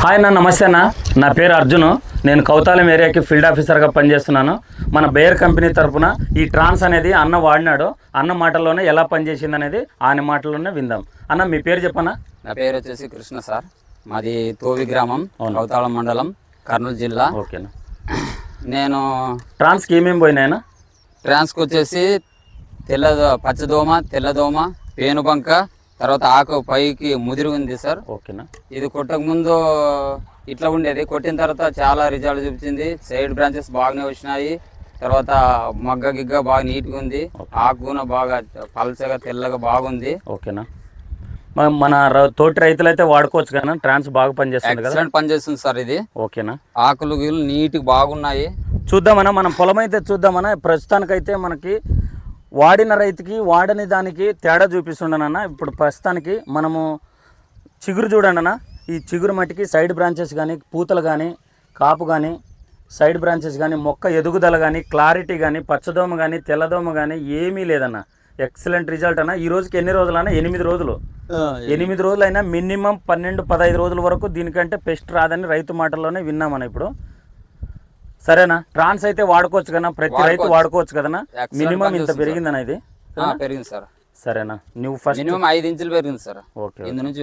Hi అన్న, నమస్తే అన్న. నా పేరు అర్జును. నేను కౌతాలం ఏరియాకి ఫీల్డ్ ఆఫీసర్గా పనిచేస్తున్నాను. మన బేయర్ కంపెనీ తరఫున ఈ ట్రాన్స్ అనేది అన్న వాడినాడు. అన్న మాటల్లోనే ఎలా పనిచేసింది అనేది ఆయన మాటల్లోనే విందాం. అన్న, మీ పేరు చెప్పనా? నా పేరు వచ్చేసి కృష్ణ సార్. మాది తోవి గ్రామం, కౌతాళం మండలం, కర్నూలు జిల్లా. ఓకేనా. నేను ట్రాన్స్కి ఏమేమి పోయినాయనా? ట్రాన్స్కి వచ్చేసి పచ్చదోమ, తెల్లదోమ, పేనుబంక, తర్వాత ఆకు పైకి ముదిరి ఉంది సార్. ఓకేనా. ఇది కొట్టక ముందు ఇట్లా ఉండేది, కొట్టిన తర్వాత చాలా రిజల్ట్ చూపించింది. సైడ్ బ్రాంచెస్ బాగానే వచ్చినాయి. తర్వాత మగ్గ గిగ్గ బాగా నీట్గా ఉంది. ఆకున బాగా పల్చగా తెల్లగా బాగుంది. ఓకేనా. మన తోటి రైతులు అయితే వాడుకోవచ్చు కదా, ట్రాన్స్ బాగా పనిచేస్తుంది కదా? ఎక్సలెంట్ పనిచేస్తుంది సార్ ఇది. ఓకేనా. ఆకులు గిలు నీట్గా బాగున్నాయి. చూద్దామన్నా, మనం పొలం అయితే చూద్దామన్నా. ప్రస్తుతానికైతే మనకి వాడిన రైతుకి వాడని దానికి తేడా చూపిస్తుండనన్నా. ఇప్పుడు ప్రస్తుతానికి మనము చిగురు చూడండి అన్న. ఈ చిగురు మట్టికి సైడ్ బ్రాంచెస్ కానీ, పూతలు కానీ, కాపు కానీ, సైడ్ బ్రాంచెస్ కానీ, మొక్క ఎదుగుదల కానీ, క్లారిటీ కానీ, పచ్చదోమ కానీ, తెల్లదోమ కానీ ఏమీ లేదన్న. ఎక్సలెంట్ రిజల్ట్ అన్న. ఈ రోజుకి ఎన్ని రోజులన్నా? 8 రోజులు. 8 రోజులైనా మినిమం 12-15 రోజుల వరకు దీనికంటే పెస్ట్ రాదని రైతు మాటల్లోనే విన్నామన్న. ఇప్పుడు సరేనా, ట్రాన్స్ అయితే వాడుకోవచ్చు కదా, ప్రతి రైతు వాడుకోవచ్చు కదనా? మినిమం ఇంత పెరిగిందన్న ఇది? పెరిగింది సార్. సరేనా. నువ్వు ఫస్ట్ మినిమం 5 ఇంచులు పెరిగింది సార్. ఓకే. ఇందు నుంచి